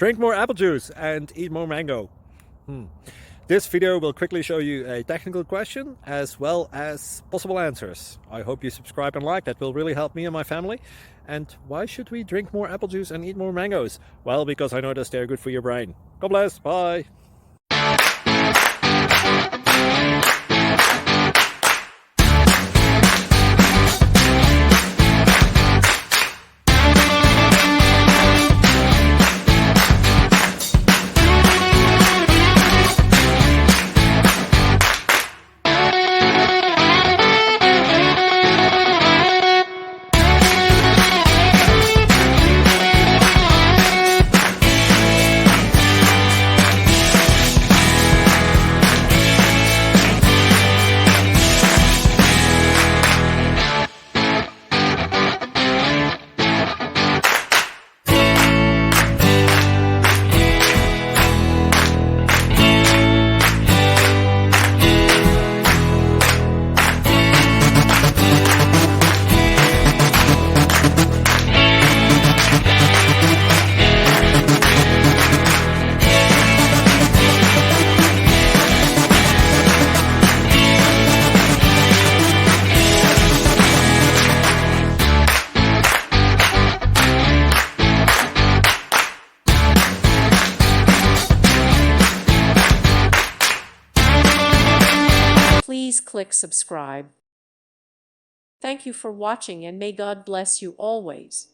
Drink more apple juice and eat more mango. This video will quickly show you a technical question as well as possible answers. I hope you subscribe and like, that will really help me and my family. And why should we drink more apple juice and eat more mangoes? Well, because I noticed they're good for your brain. God bless, bye. Please click subscribe. Thank you for watching and may God bless you always.